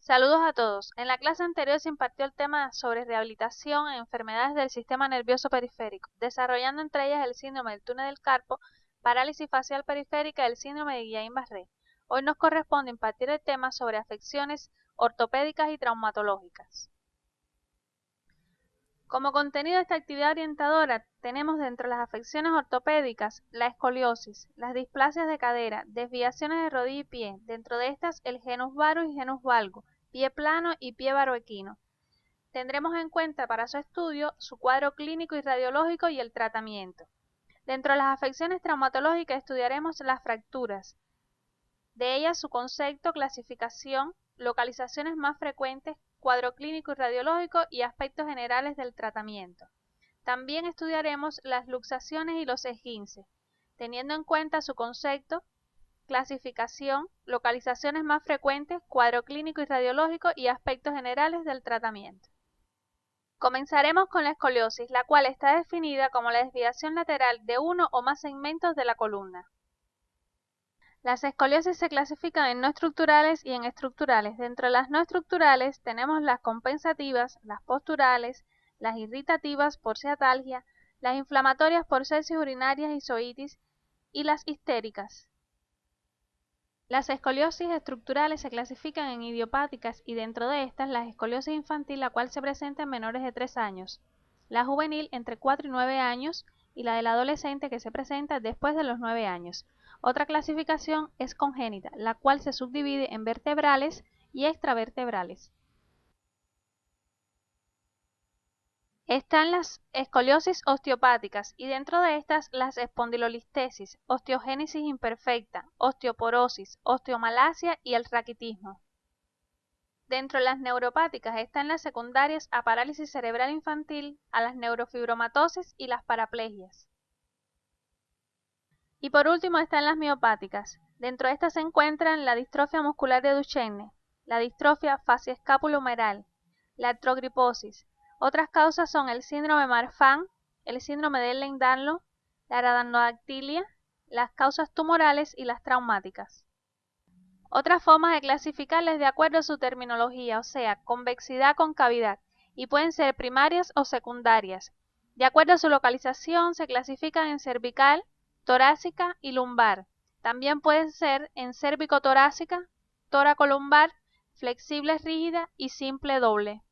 Saludos a todos. En la clase anterior se impartió el tema sobre rehabilitación en enfermedades del sistema nervioso periférico, desarrollando entre ellas el síndrome del túnel del carpo, parálisis facial periférica y el síndrome de Guillain-Barré. Hoy nos corresponde impartir el tema sobre afecciones ortopédicas y traumatológicas. Como contenido de esta actividad orientadora, tenemos dentro de las afecciones ortopédicas la escoliosis, las displasias de cadera, desviaciones de rodilla y pie, dentro de estas el genus varus y genus valgus, pie plano y pie varoequino. Tendremos en cuenta para su estudio su cuadro clínico y radiológico y el tratamiento. Dentro de las afecciones traumatológicas estudiaremos las fracturas, de ellas su concepto, clasificación, localizaciones más frecuentes, cuadro clínico y radiológico y aspectos generales del tratamiento. También estudiaremos las luxaciones y los esguinces, teniendo en cuenta su concepto, clasificación, localizaciones más frecuentes, cuadro clínico y radiológico y aspectos generales del tratamiento. Comenzaremos con la escoliosis, la cual está definida como la desviación lateral de uno o más segmentos de la columna. Las escoliosis se clasifican en no estructurales y en estructurales. Dentro de las no estructurales tenemos las compensativas, las posturales, las irritativas por ciatalgia, las inflamatorias por sepsis urinarias y zoitis y las histéricas. Las escoliosis estructurales se clasifican en idiopáticas y dentro de estas la escoliosis infantil, la cual se presenta en menores de 3 años, la juvenil entre 4 y 9 años y la del adolescente que se presenta después de los 9 años. Otra clasificación es congénita, la cual se subdivide en vertebrales y extravertebrales. Están las escoliosis osteopáticas y dentro de estas las espondilolistesis, osteogénesis imperfecta, osteoporosis, osteomalacia y el raquitismo. Dentro de las neuropáticas están las secundarias a parálisis cerebral infantil, a las neurofibromatosis y las paraplegias. Y por último están las miopáticas. Dentro de estas se encuentran la distrofia muscular de Duchenne, la distrofia facioscapulohumeral, la artrogriposis. Otras causas son el síndrome Marfan, el síndrome de Ehlers-Danlos, la aradanodactilia, las causas tumorales y las traumáticas. Otras formas de clasificarles de acuerdo a su terminología, o sea, convexidad, concavidad, y pueden ser primarias o secundarias. De acuerdo a su localización, se clasifican en cervical, torácica y lumbar. También pueden ser en cérvico-torácica, tóraco-lumbar, flexible rígida y simple doble.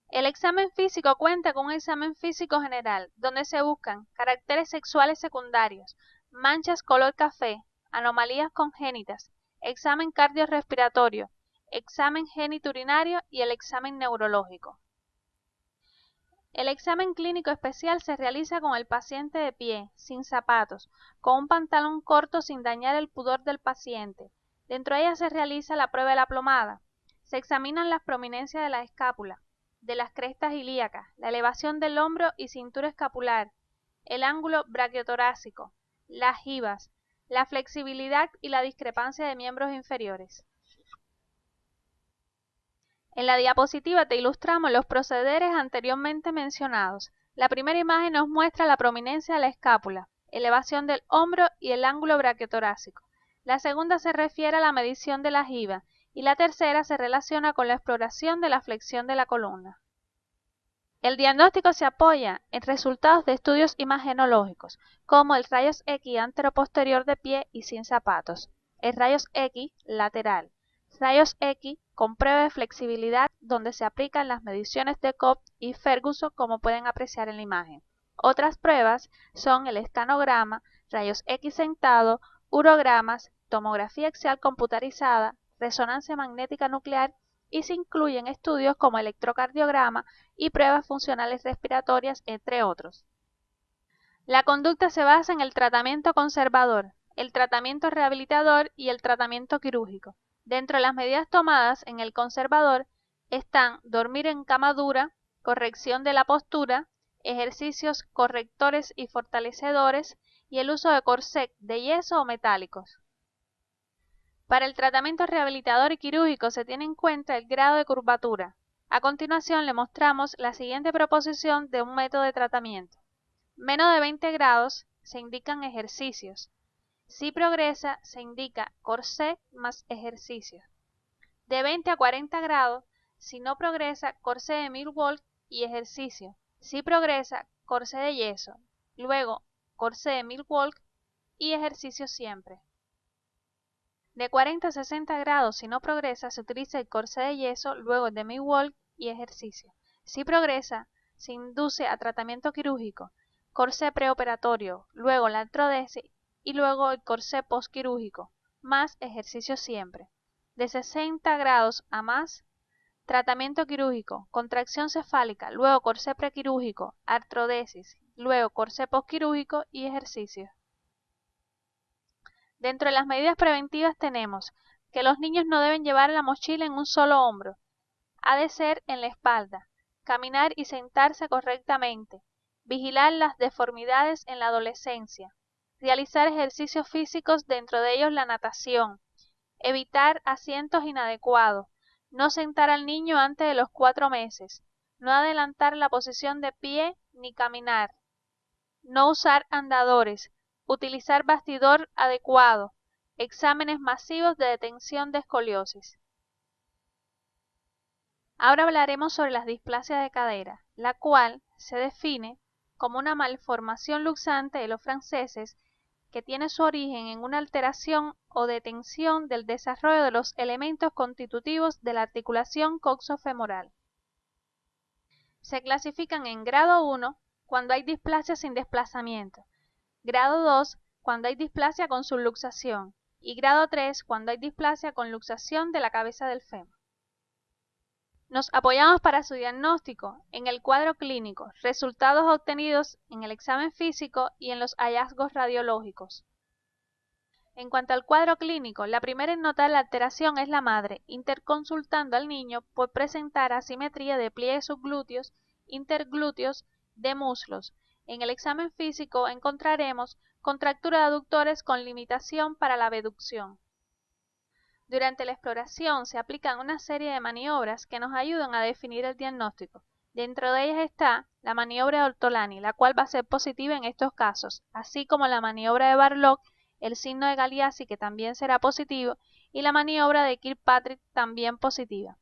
El examen físico cuenta con un examen físico general, donde se buscan caracteres sexuales secundarios, manchas color café, anomalías congénitas, examen cardiorrespiratorio, examen genitourinario y el examen neurológico. El examen clínico especial se realiza con el paciente de pie, sin zapatos, con un pantalón corto sin dañar el pudor del paciente. Dentro de ella se realiza la prueba de la plomada. Se examinan las prominencias de la escápula, de las crestas ilíacas, la elevación del hombro y cintura escapular, el ángulo braquiotorácico, las jivas, la flexibilidad y la discrepancia de miembros inferiores. En la diapositiva te ilustramos los procederes anteriormente mencionados. La primera imagen nos muestra la prominencia de la escápula, elevación del hombro y el ángulo braquiotorácico. La segunda se refiere a la medición de la jiba y la tercera se relaciona con la exploración de la flexión de la columna. El diagnóstico se apoya en resultados de estudios imagenológicos, como el rayos X anteroposterior de pie y sin zapatos, el rayos X lateral, rayos X con prueba de flexibilidad donde se aplican las mediciones de Cobb y Ferguson como pueden apreciar en la imagen. Otras pruebas son el escanograma, rayos X sentado, urogramas, tomografía axial computarizada, resonancia magnética nuclear y se incluyen estudios como electrocardiograma y pruebas funcionales respiratorias, entre otros. La conducta se basa en el tratamiento conservador, el tratamiento rehabilitador y el tratamiento quirúrgico. Dentro de las medidas tomadas en el conservador están dormir en cama dura, corrección de la postura, ejercicios correctores y fortalecedores y el uso de corset de yeso o metálicos. Para el tratamiento rehabilitador y quirúrgico se tiene en cuenta el grado de curvatura. A continuación le mostramos la siguiente proposición de un método de tratamiento. Menos de 20 grados se indican ejercicios. Si progresa, se indica corset más ejercicios. De 20 a 40 grados, si no progresa, corsé de Milwaukee y ejercicio. Si progresa, corsé de yeso. Luego, corsé de Milwaukee y ejercicio siempre. De 40 a 60 grados, si no progresa, se utiliza el corsé de yeso, luego el de Milwaukee y ejercicio. Si progresa, se induce a tratamiento quirúrgico, corsé preoperatorio, luego la artrodesis y luego el corsé postquirúrgico, más ejercicio siempre. De 60 grados a más, tratamiento quirúrgico, contracción cefálica, luego corsé prequirúrgico, artrodesis, luego corsé postquirúrgico y ejercicio. Dentro de las medidas preventivas tenemos que los niños no deben llevar la mochila en un solo hombro, ha de ser en la espalda, caminar y sentarse correctamente, vigilar las deformidades en la adolescencia, realizar ejercicios físicos, dentro de ellos la natación, evitar asientos inadecuados, no sentar al niño antes de los 4 meses, no adelantar la posición de pie ni caminar, no usar andadores, utilizar bastidor adecuado, exámenes masivos de detención de escoliosis. Ahora hablaremos sobre las displasias de cadera, la cual se define como una malformación luxante de los franceses que tiene su origen en una alteración o detención del desarrollo de los elementos constitutivos de la articulación coxofemoral. Se clasifican en grado 1 cuando hay displasia sin desplazamiento, grado 2 cuando hay displasia con subluxación y grado 3 cuando hay displasia con luxación de la cabeza del fémur. Nos apoyamos para su diagnóstico en el cuadro clínico, resultados obtenidos en el examen físico y en los hallazgos radiológicos. En cuanto al cuadro clínico, la primera en notar la alteración es la madre, interconsultando al niño por presentar asimetría de pliegues subglúteos, interglúteos, de muslos. En el examen físico encontraremos contractura de aductores con limitación para la abducción. Durante la exploración se aplican una serie de maniobras que nos ayudan a definir el diagnóstico. Dentro de ellas está la maniobra de Ortolani, la cual va a ser positiva en estos casos, así como la maniobra de Barlock, el signo de Galeazzi, que también será positivo, y la maniobra de Kirkpatrick, también positiva.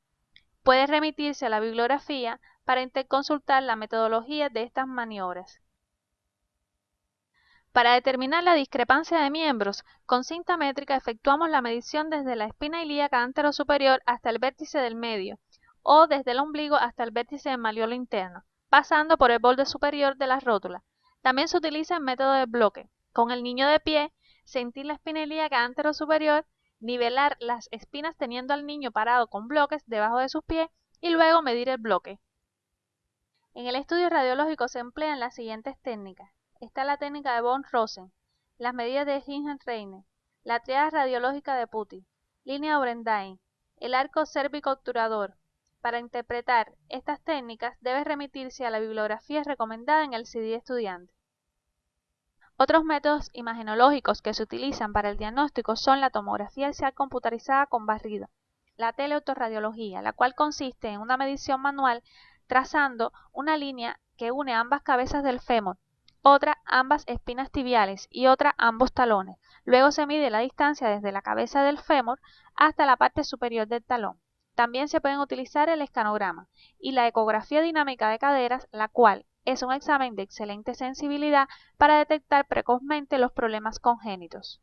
Puede remitirse a la bibliografía para interconsultar la metodología de estas maniobras. Para determinar la discrepancia de miembros, con cinta métrica efectuamos la medición desde la espina ilíaca anterosuperior hasta el vértice del medio, o desde el ombligo hasta el vértice del malleolo interno, pasando por el borde superior de la rótula. También se utiliza el método de bloque. Con el niño de pie, sentir la espina ilíaca anterosuperior, nivelar las espinas teniendo al niño parado con bloques debajo de sus pies y luego medir el bloque. En el estudio radiológico se emplean las siguientes técnicas. Está la técnica de von Rosen, las medidas de Hingenreine, la triada radiológica de Putty, línea Orendain, el arco cérvico obturador. Para interpretar estas técnicas debe remitirse a la bibliografía recomendada en el CD estudiante. Otros métodos imagenológicos que se utilizan para el diagnóstico son la tomografía axial computarizada con barrido, la teleautorradiología, la cual consiste en una medición manual trazando una línea que une ambas cabezas del fémur, otra ambas espinas tibiales y otra ambos talones. Luego se mide la distancia desde la cabeza del fémur hasta la parte superior del talón. También se pueden utilizar el escanograma y la ecografía dinámica de caderas, la cual es un examen de excelente sensibilidad para detectar precozmente los problemas congénitos.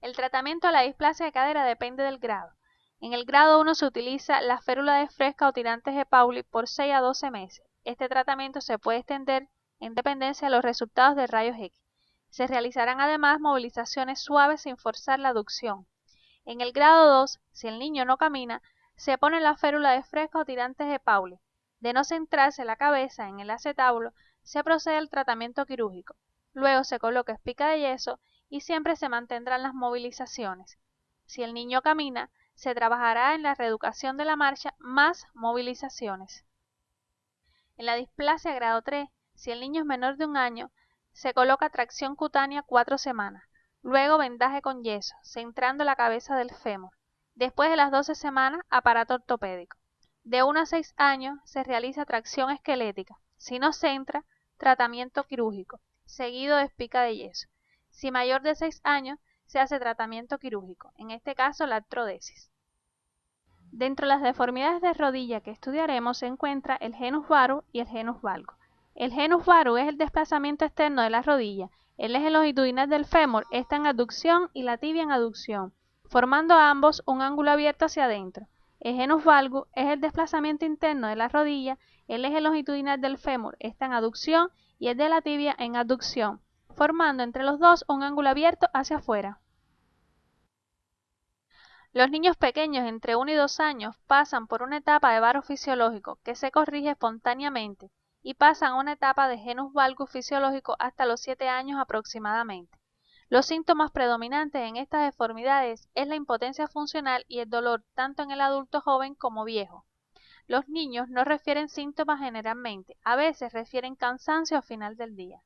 El tratamiento de la displasia de cadera depende del grado. En el grado 1 se utiliza la férula de Fresca o tirantes de Pauli por 6 a 12 meses. Este tratamiento se puede extender en dependencia de los resultados de rayos X. Se realizarán además movilizaciones suaves sin forzar la aducción. En el grado 2, si el niño no camina, se pone la férula de Fresca o tirantes de Pauli. De no centrarse la cabeza en el acetábulo, se procede al tratamiento quirúrgico. Luego se coloca espica de yeso y siempre se mantendrán las movilizaciones. Si el niño camina, se trabajará en la reeducación de la marcha más movilizaciones. En la displasia grado 3, si el niño es menor de 1 año, se coloca tracción cutánea 4 semanas, luego vendaje con yeso, centrando la cabeza del fémur. Después de las 12 semanas, aparato ortopédico. De 1 a 6 años se realiza tracción esquelética. Si no centra, tratamiento quirúrgico, seguido de espica de yeso. Si mayor de 6 años, se hace tratamiento quirúrgico, en este caso la artrodesis. Dentro de las deformidades de rodilla que estudiaremos se encuentra el genus varu y el genus valgo. El genus varu es el desplazamiento externo de la rodilla. El eje longitudinal del fémur está en abducción y la tibia en aducción, formando ambos un ángulo abierto hacia adentro. El genus valgo es el desplazamiento interno de la rodilla. El eje longitudinal del fémur está en aducción y el de la tibia en abducción, formando entre los dos un ángulo abierto hacia afuera. Los niños pequeños entre 1 y 2 años pasan por una etapa de varo fisiológico que se corrige espontáneamente y pasan a una etapa de genus valgus fisiológico hasta los 7 años aproximadamente. Los síntomas predominantes en estas deformidades es la impotencia funcional y el dolor tanto en el adulto joven como viejo. Los niños no refieren síntomas generalmente, a veces refieren cansancio al final del día.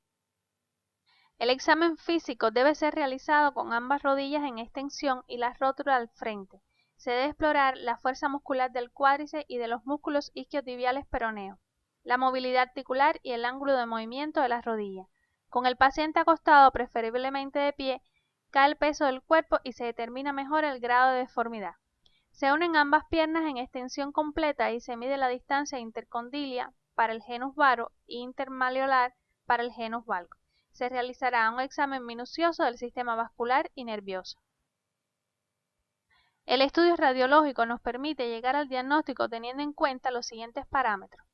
El examen físico debe ser realizado con ambas rodillas en extensión y las rótulas al frente. Se debe explorar la fuerza muscular del cuádriceps y de los músculos isquiotibiales peroneos, la movilidad articular y el ángulo de movimiento de las rodillas. Con el paciente acostado, preferiblemente de pie, cae el peso del cuerpo y se determina mejor el grado de deformidad. Se unen ambas piernas en extensión completa y se mide la distancia intercondilia para el genus varu e intermalleolar para el genus valgo. Se realizará un examen minucioso del sistema vascular y nervioso. El estudio radiológico nos permite llegar al diagnóstico teniendo en cuenta los siguientes parámetros.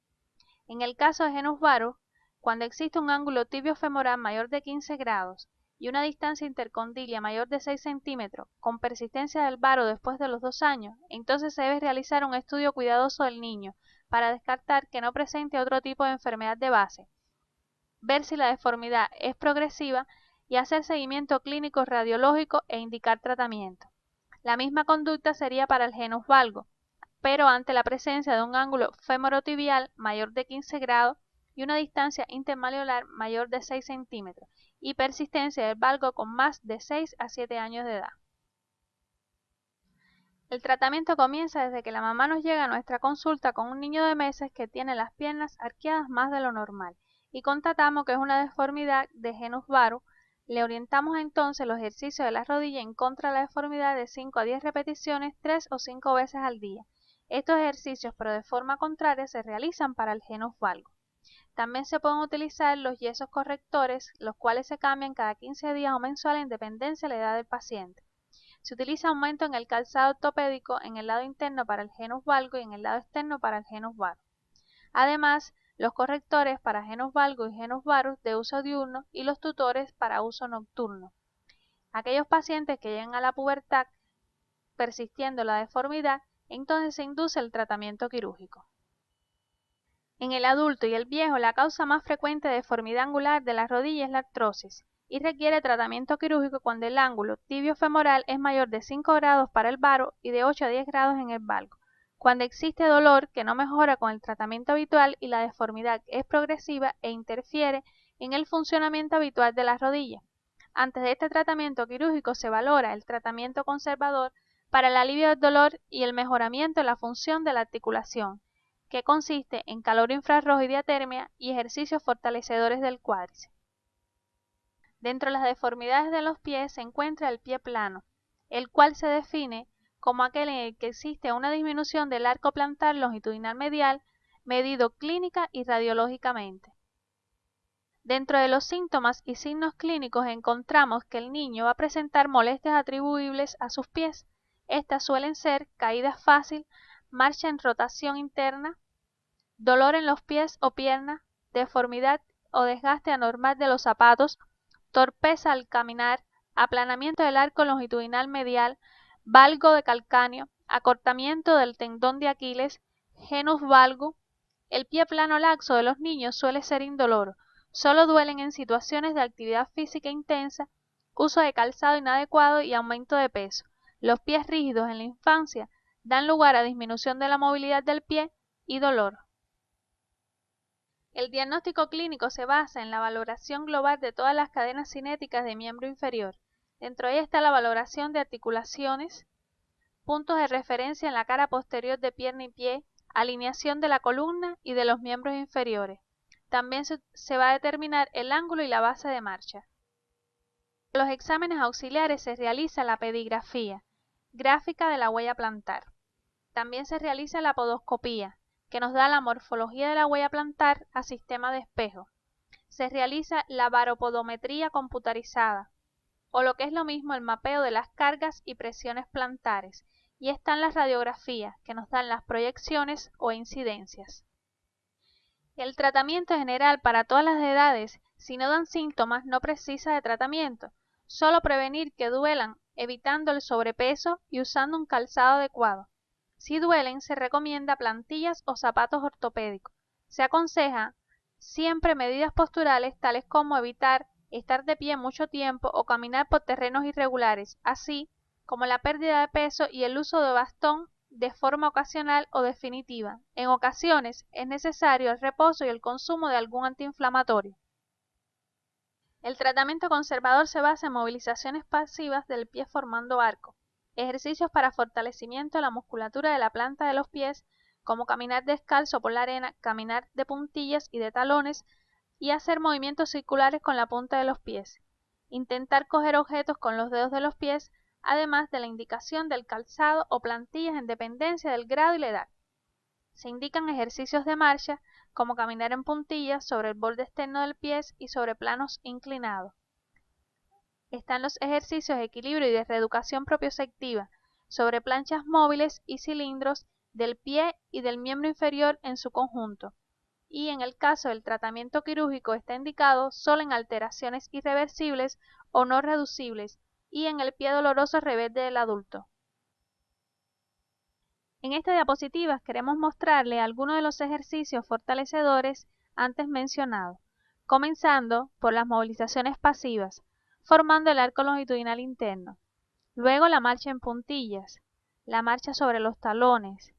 En el caso de genus varu, cuando existe un ángulo tibio-femoral mayor de 15 grados y una distancia intercondilia mayor de 6 centímetros, con persistencia del varo después de los 2 años, entonces se debe realizar un estudio cuidadoso del niño para descartar que no presente otro tipo de enfermedad de base, ver si la deformidad es progresiva y hacer seguimiento clínico radiológico e indicar tratamiento. La misma conducta sería para el genus valgo, pero ante la presencia de un ángulo femorotibial mayor de 15 grados y una distancia intermalleolar mayor de 6 centímetros y persistencia del valgo con más de 6 a 7 años de edad. El tratamiento comienza desde que la mamá nos llega a nuestra consulta con un niño de meses que tiene las piernas arqueadas más de lo normal y constatamos que es una deformidad de genus varu. Le orientamos entonces los ejercicios de la rodilla en contra de la deformidad de 5 a 10 repeticiones 3 o 5 veces al día. Estos ejercicios, pero de forma contraria, se realizan para el genus valgo. También se pueden utilizar los yesos correctores, los cuales se cambian cada 15 días o mensual en dependencia de la edad del paciente. Se utiliza aumento en el calzado ortopédico en el lado interno para el genus valgo y en el lado externo para el genus varu. Además, los correctores para genus valgo y genus varu de uso diurno y los tutores para uso nocturno. Aquellos pacientes que llegan a la pubertad persistiendo la deformidad, entonces se induce el tratamiento quirúrgico. En el adulto y el viejo, la causa más frecuente de deformidad angular de la rodilla es la artrosis y requiere tratamiento quirúrgico cuando el ángulo tibio-femoral es mayor de 5 grados para el varu y de 8 a 10 grados en el valgo. Cuando existe dolor que no mejora con el tratamiento habitual y la deformidad es progresiva e interfiere en el funcionamiento habitual de la rodilla. Antes de este tratamiento quirúrgico se valora el tratamiento conservador para el alivio del dolor y el mejoramiento de la función de la articulación, que consiste en calor infrarrojo y diatermia y ejercicios fortalecedores del cuádriceps. Dentro de las deformidades de los pies se encuentra el pie plano, el cual se define como aquel en el que existe una disminución del arco plantar longitudinal medial, medido clínica y radiológicamente. Dentro de los síntomas y signos clínicos encontramos que el niño va a presentar molestias atribuibles a sus pies. Estas suelen ser caída fácil, marcha en rotación interna, dolor en los pies o piernas, deformidad o desgaste anormal de los zapatos, torpeza al caminar, aplanamiento del arco longitudinal medial, valgo de calcáneo, acortamiento del tendón de Aquiles, genus valgo. El pie plano laxo de los niños suele ser indoloro, solo duelen en situaciones de actividad física intensa, uso de calzado inadecuado y aumento de peso. Los pies rígidos en la infancia dan lugar a disminución de la movilidad del pie y dolor. El diagnóstico clínico se basa en la valoración global de todas las cadenas cinéticas de miembro inferior. Dentro de ella está la valoración de articulaciones, puntos de referencia en la cara posterior de pierna y pie, alineación de la columna y de los miembros inferiores. También se va a determinar el ángulo y la base de marcha. En los exámenes auxiliares se realiza la pedigrafía, gráfica de la huella plantar. También se realiza la podoscopía, que nos da la morfología de la huella plantar a sistema de espejo. Se realiza la baropodometría computarizada, o lo que es lo mismo el mapeo de las cargas y presiones plantares, y están las radiografías, que nos dan las proyecciones o incidencias. El tratamiento general para todas las edades, si no dan síntomas, no precisa de tratamiento, solo prevenir que duelan, evitando el sobrepeso y usando un calzado adecuado. Si duelen, se recomienda plantillas o zapatos ortopédicos. Se aconseja siempre medidas posturales tales como evitar estar de pie mucho tiempo o caminar por terrenos irregulares, así como la pérdida de peso y el uso de bastón de forma ocasional o definitiva. En ocasiones es necesario el reposo y el consumo de algún antiinflamatorio. El tratamiento conservador se basa en movilizaciones pasivas del pie formando arco, ejercicios para fortalecimiento de la musculatura de la planta de los pies, como caminar descalzo por la arena, caminar de puntillas y de talones, y hacer movimientos circulares con la punta de los pies. Intentar coger objetos con los dedos de los pies, además de la indicación del calzado o plantillas en dependencia del grado y la edad. Se indican ejercicios de marcha, como caminar en puntillas sobre el borde externo del pie y sobre planos inclinados. Están los ejercicios de equilibrio y de reeducación propioceptiva sobre planchas móviles y cilindros del pie y del miembro inferior en su conjunto. Y en el caso del tratamiento quirúrgico está indicado solo en alteraciones irreversibles o no reducibles y en el pie doloroso rebelde del adulto. En esta diapositiva queremos mostrarle algunos de los ejercicios fortalecedores antes mencionados, comenzando por las movilizaciones pasivas, formando el arco longitudinal interno, luego la marcha en puntillas, la marcha sobre los talones,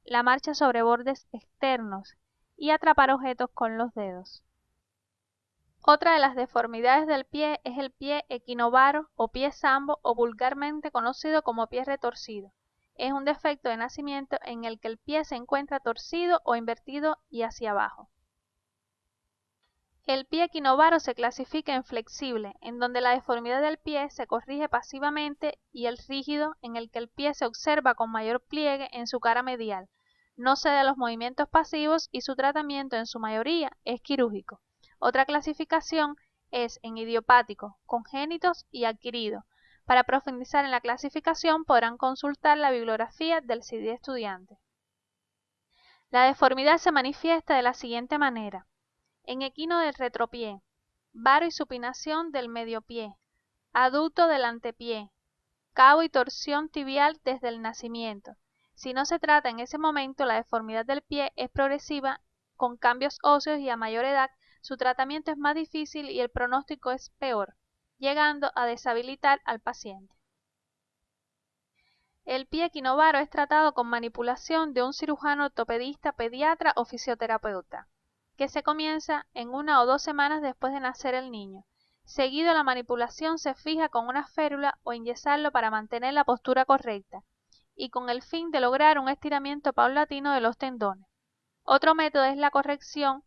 la marcha sobre bordes externos y atrapar objetos con los dedos. Otra de las deformidades del pie es el pie equinovaro o pie sambo o vulgarmente conocido como pie retorcido. Es un defecto de nacimiento en el que el pie se encuentra torcido o invertido y hacia abajo. El pie equinovaro se clasifica en flexible, en donde la deformidad del pie se corrige pasivamente, y el rígido, en el que el pie se observa con mayor pliegue en su cara medial, no cede a los movimientos pasivos y su tratamiento en su mayoría es quirúrgico. Otra clasificación es en idiopático, congénitos y adquiridos. Para profundizar en la clasificación podrán consultar la bibliografía del CD estudiante. La deformidad se manifiesta de la siguiente manera: en equino del retropié, varo y supinación del mediopié, aducto del antepié, cabo y torsión tibial desde el nacimiento. Si no se trata en ese momento, la deformidad del pie es progresiva con cambios óseos y a mayor edad su tratamiento es más difícil y el pronóstico es peor, llegando a deshabilitar al paciente. El pie equinovaro es tratado con manipulación de un cirujano ortopedista, pediatra o fisioterapeuta, que se comienza en 1 o 2 semanas después de nacer el niño. Seguido, la manipulación se fija con una férula o enyesarlo para mantener la postura correcta y con el fin de lograr un estiramiento paulatino de los tendones. Otro método es la corrección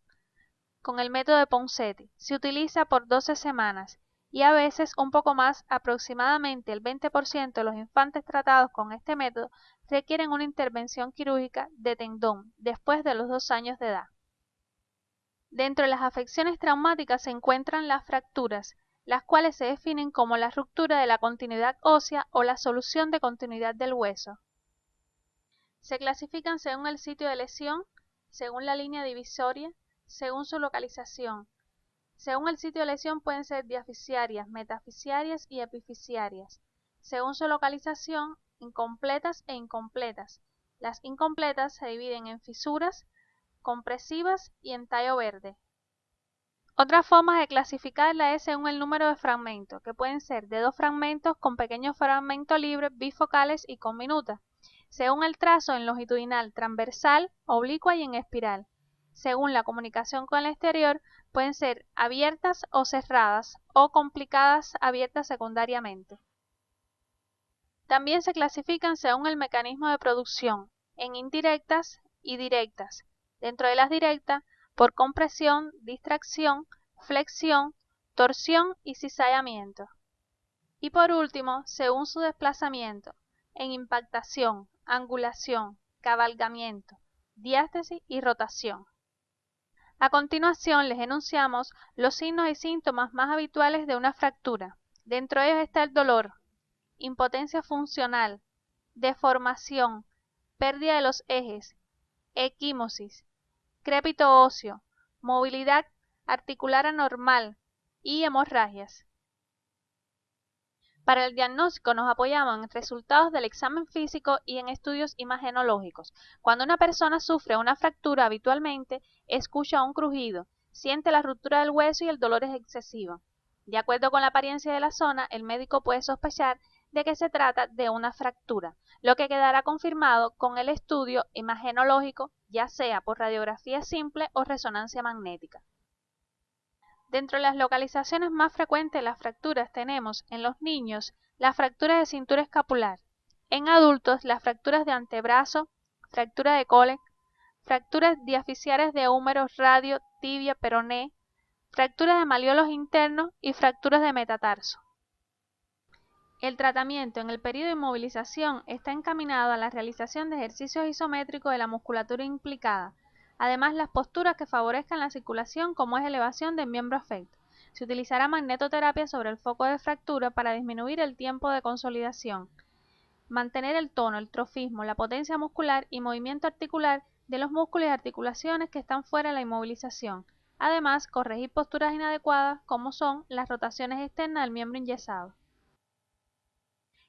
con el método de Ponseti. Se utiliza por 12 semanas y a veces un poco más. Aproximadamente el 20% de los infantes tratados con este método requieren una intervención quirúrgica de tendón después de los 2 años de edad. Dentro de las afecciones traumáticas se encuentran las fracturas, las cuales se definen como la ruptura de la continuidad ósea o la solución de continuidad del hueso. Se clasifican según el sitio de lesión, según la línea divisoria, según su localización. Según el sitio de lesión pueden ser diafisiarias, metafisiarias y epifisiarias. Según su localización, incompletas e incompletas. Las incompletas se dividen en fisuras, compresivas y en tallo verde. Otra forma de clasificarla es según el número de fragmentos, que pueden ser de 2 fragmentos con pequeños fragmentos libres, bifocales y con minutas. Según el trazo en longitudinal, transversal, oblicua y en espiral. Según la comunicación con el exterior, pueden ser abiertas o cerradas o complicadas abiertas secundariamente. También se clasifican según el mecanismo de producción, en indirectas y directas. Dentro de las directas, por compresión, distracción, flexión, torsión y cizallamiento. Y por último, según su desplazamiento, en impactación, angulación, cabalgamiento, diástasis y rotación. A continuación les enunciamos los signos y síntomas más habituales de una fractura. Dentro de ellos está el dolor, impotencia funcional, deformación, pérdida de los ejes, equimosis, crépito óseo, movilidad articular anormal y hemorragias. Para el diagnóstico nos apoyamos en resultados del examen físico y en estudios imagenológicos. Cuando una persona sufre una fractura, habitualmente escucha un crujido, siente la ruptura del hueso y el dolor es excesivo. De acuerdo con la apariencia de la zona, el médico puede sospechar de que se trata de una fractura, lo que quedará confirmado con el estudio imagenológico, ya sea por radiografía simple o resonancia magnética. Dentro de las localizaciones más frecuentes de las fracturas tenemos en los niños las fracturas de cintura escapular, en adultos las fracturas de antebrazo, fractura de cole, fracturas diaficiares de húmero, radio, tibia, peroné, fracturas de malleolos internos y fracturas de metatarso. El tratamiento en el periodo de inmovilización está encaminado a la realización de ejercicios isométricos de la musculatura implicada. Además, las posturas que favorezcan la circulación, como es elevación del miembro afecto. Se utilizará magnetoterapia sobre el foco de fractura para disminuir el tiempo de consolidación, mantener el tono, el trofismo, la potencia muscular y movimiento articular de los músculos y articulaciones que están fuera de la inmovilización. Además, corregir posturas inadecuadas como son las rotaciones externas del miembro enyesado.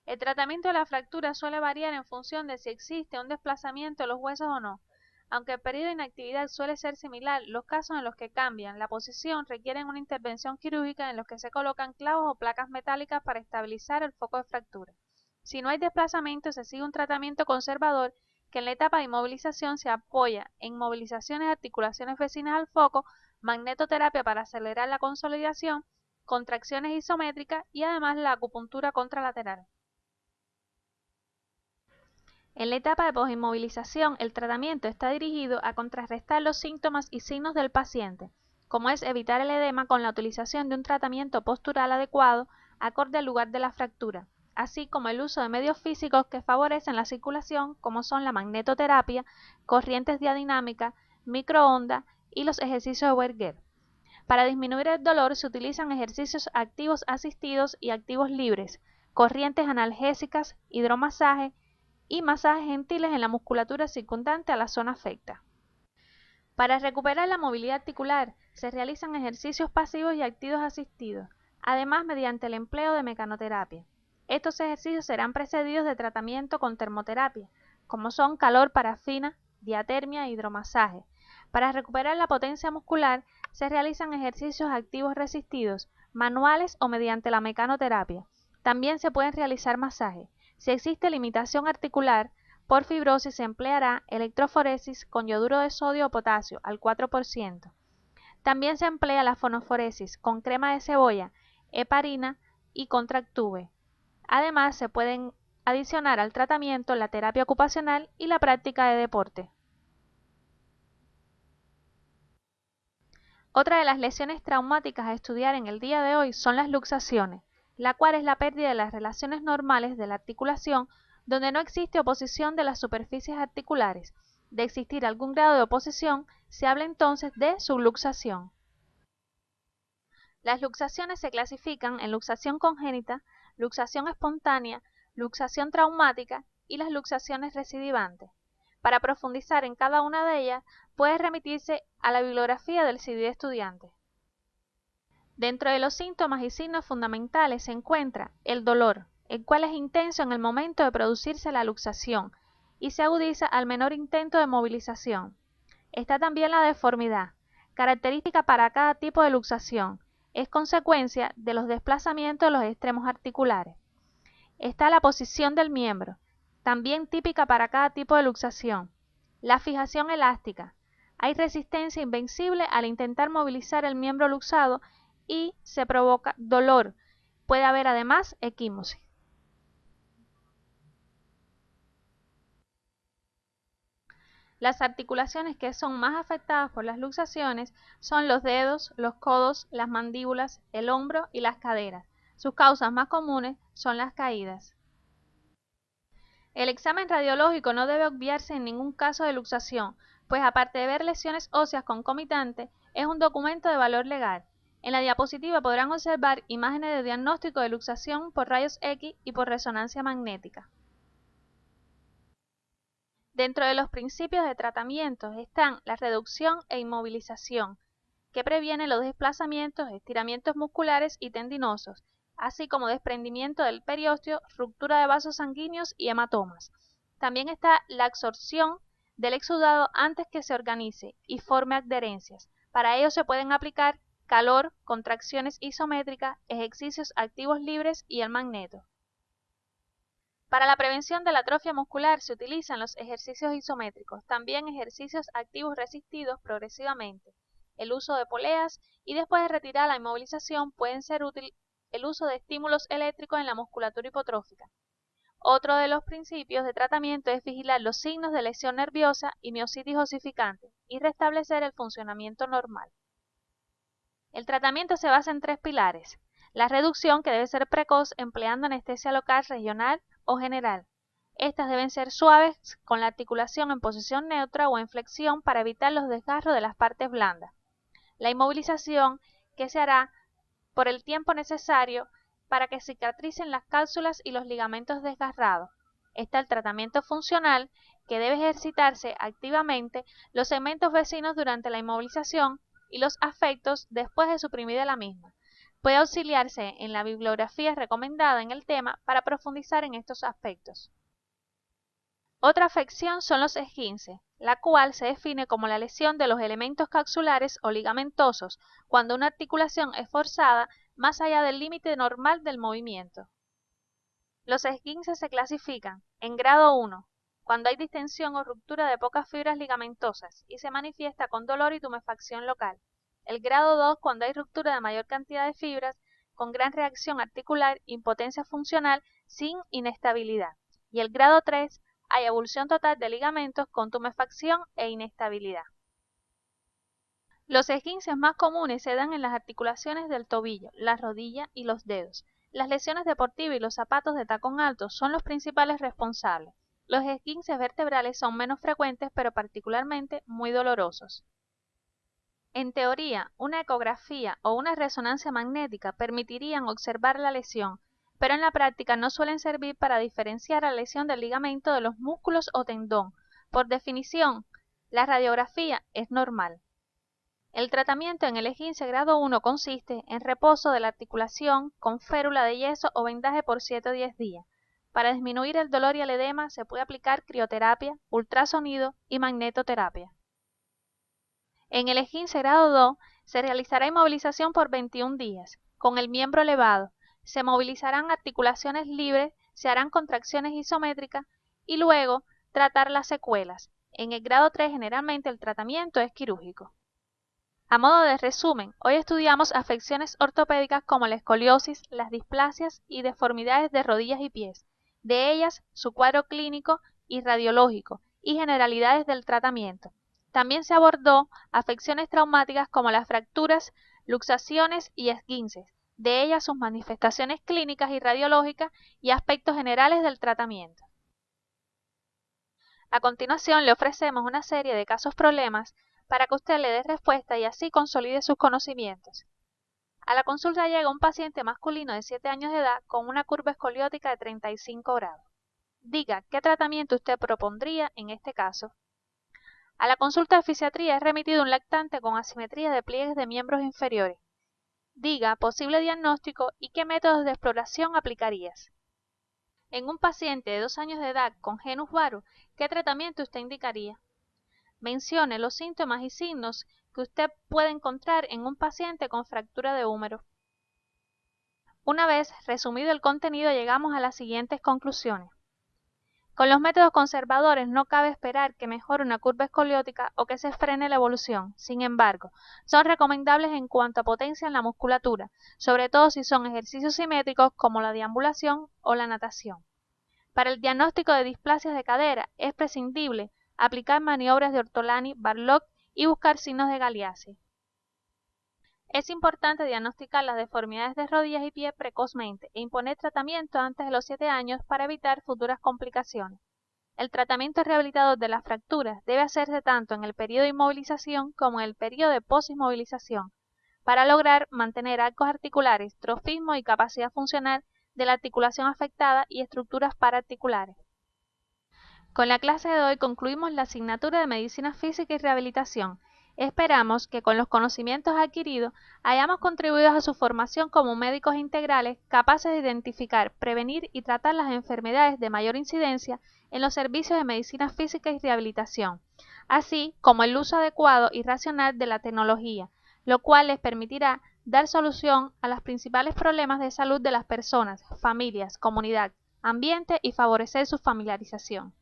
El tratamiento de la fractura suele variar en función de si existe un desplazamiento de los huesos o no. Aunque el periodo de inactividad suele ser similar, los casos en los que cambian la posición requieren una intervención quirúrgica en los que se colocan clavos o placas metálicas para estabilizar el foco de fractura. Si no hay desplazamiento, se sigue un tratamiento conservador que en la etapa de inmovilización se apoya en movilizaciones de articulaciones vecinas al foco, magnetoterapia para acelerar la consolidación, contracciones isométricas y además la acupuntura contralateral. En la etapa de posinmovilización, el tratamiento está dirigido a contrarrestar los síntomas y signos del paciente, como es evitar el edema con la utilización de un tratamiento postural adecuado acorde al lugar de la fractura, así como el uso de medios físicos que favorecen la circulación, como son la magnetoterapia, corrientes diadinámicas, microondas y los ejercicios de Werger. Para disminuir el dolor se utilizan ejercicios activos asistidos y activos libres, corrientes analgésicas, hidromasaje y masajes gentiles en la musculatura circundante a la zona afecta. Para recuperar la movilidad articular se realizan ejercicios pasivos y activos asistidos, además mediante el empleo de mecanoterapia. Estos ejercicios serán precedidos de tratamiento con termoterapia, como son calor, parafina, diatermia e hidromasaje. Para recuperar la potencia muscular se realizan ejercicios activos resistidos, manuales o mediante la mecanoterapia. También se pueden realizar masajes. Si existe limitación articular por fibrosis, se empleará electroforesis con yoduro de sodio o potasio al 4%. También se emplea la fonoforesis con crema de cebolla, heparina y contractube. Además, se pueden adicionar al tratamiento la terapia ocupacional y la práctica de deporte. Otra de las lesiones traumáticas a estudiar en el día de hoy son las luxaciones, la cual es la pérdida de las relaciones normales de la articulación donde no existe oposición de las superficies articulares. De existir algún grado de oposición, se habla entonces de subluxación. Las luxaciones se clasifican en luxación congénita, luxación espontánea, luxación traumática y las luxaciones recidivantes. Para profundizar en cada una de ellas, puede remitirse a la bibliografía del CD de estudiante. Dentro de los síntomas y signos fundamentales se encuentra el dolor, el cual es intenso en el momento de producirse la luxación y se agudiza al menor intento de movilización. Está también la deformidad, característica para cada tipo de luxación, es consecuencia de los desplazamientos de los extremos articulares. Está la posición del miembro, también típica para cada tipo de luxación. La fijación elástica, hay resistencia invencible al intentar movilizar el miembro luxado y se provoca dolor. Puede haber además equimosis. Las articulaciones que son más afectadas por las luxaciones son los dedos, los codos, las mandíbulas, el hombro y las caderas. Sus causas más comunes son las caídas. El examen radiológico no debe obviarse en ningún caso de luxación, pues aparte de ver lesiones óseas concomitantes, es un documento de valor legal. En la diapositiva podrán observar imágenes de diagnóstico de luxación por rayos X y por resonancia magnética. Dentro de los principios de tratamiento están la reducción e inmovilización, que previene los desplazamientos, estiramientos musculares y tendinosos, así como desprendimiento del periósteo, ruptura de vasos sanguíneos y hematomas. También está la absorción del exudado antes que se organice y forme adherencias. Para ello se pueden aplicar calor, contracciones isométricas, ejercicios activos libres y el magneto. Para la prevención de la atrofia muscular se utilizan los ejercicios isométricos, también ejercicios activos resistidos progresivamente, el uso de poleas y después de retirar la inmovilización pueden ser útil el uso de estímulos eléctricos en la musculatura hipotrófica. Otro de los principios de tratamiento es vigilar los signos de lesión nerviosa y miositis osificante y restablecer el funcionamiento normal. El tratamiento se basa en 3 pilares. La reducción, que debe ser precoz empleando anestesia local, regional o general. Estas deben ser suaves con la articulación en posición neutra o en flexión para evitar los desgarros de las partes blandas. La inmovilización, que se hará por el tiempo necesario para que cicatricen las cápsulas y los ligamentos desgarrados. Está el tratamiento funcional, que debe ejercitarse activamente los segmentos vecinos durante la inmovilización y los afectos después de suprimida la misma. Puede auxiliarse en la bibliografía recomendada en el tema para profundizar en estos aspectos. Otra afección son los esguinces, la cual se define como la lesión de los elementos capsulares o ligamentosos cuando una articulación es forzada más allá del límite normal del movimiento. Los esguinces se clasifican en grado 1, cuando hay distensión o ruptura de pocas fibras ligamentosas y se manifiesta con dolor y tumefacción local. El grado 2, cuando hay ruptura de mayor cantidad de fibras, con gran reacción articular, impotencia funcional, sin inestabilidad. Y el grado 3, hay avulsión total de ligamentos con tumefacción e inestabilidad. Los esguinces más comunes se dan en las articulaciones del tobillo, la rodilla y los dedos. Las lesiones deportivas y los zapatos de tacón alto son los principales responsables. Los esguinces vertebrales son menos frecuentes pero particularmente muy dolorosos. En teoría, una ecografía o una resonancia magnética permitirían observar la lesión, pero en la práctica no suelen servir para diferenciar la lesión del ligamento de los músculos o tendón. Por definición, la radiografía es normal. El tratamiento en el esguince grado 1 consiste en reposo de la articulación con férula de yeso o vendaje por 7 o 10 días. Para disminuir el dolor y el edema se puede aplicar crioterapia, ultrasonido y magnetoterapia. En el esguince grado 2 se realizará inmovilización por 21 días, con el miembro elevado. Se movilizarán articulaciones libres, se harán contracciones isométricas y luego tratar las secuelas. En el grado 3 generalmente el tratamiento es quirúrgico. A modo de resumen, hoy estudiamos afecciones ortopédicas como la escoliosis, las displasias y deformidades de rodillas y pies, de ellas su cuadro clínico y radiológico y generalidades del tratamiento. También se abordó afecciones traumáticas como las fracturas, luxaciones y esguinces, de ellas sus manifestaciones clínicas y radiológicas y aspectos generales del tratamiento. A continuación le ofrecemos una serie de casos problemas para que usted le dé respuesta y así consolide sus conocimientos. A la consulta llega un paciente masculino de 7 años de edad con una curva escoliótica de 35 grados. Diga, ¿qué tratamiento usted propondría en este caso? A la consulta de fisiatría es remitido un lactante con asimetría de pliegues de miembros inferiores. Diga, posible diagnóstico y qué métodos de exploración aplicarías. En un paciente de 2 años de edad con genus varus, ¿qué tratamiento usted indicaría? Mencione los síntomas y signos que usted puede encontrar en un paciente con fractura de húmero. Una vez resumido el contenido, llegamos a las siguientes conclusiones. Con los métodos conservadores no cabe esperar que mejore una curva escoliótica o que se frene la evolución. Sin embargo, son recomendables en cuanto a potencia en la musculatura, sobre todo si son ejercicios simétricos como la deambulación o la natación. Para el diagnóstico de displasias de cadera es prescindible aplicar maniobras de Ortolani, Barlock y buscar signos de Galeazzi. Es importante diagnosticar las deformidades de rodillas y pies precozmente e imponer tratamiento antes de los 7 años para evitar futuras complicaciones. El tratamiento rehabilitador de las fracturas debe hacerse tanto en el periodo de inmovilización como en el periodo de posinmovilización, para lograr mantener arcos articulares, trofismo y capacidad funcional de la articulación afectada y estructuras paraarticulares. Con la clase de hoy concluimos la asignatura de Medicina Física y Rehabilitación. Esperamos que con los conocimientos adquiridos hayamos contribuido a su formación como médicos integrales capaces de identificar, prevenir y tratar las enfermedades de mayor incidencia en los servicios de medicina física y rehabilitación, así como el uso adecuado y racional de la tecnología, lo cual les permitirá dar solución a los principales problemas de salud de las personas, familias, comunidad, ambiente y favorecer su familiarización.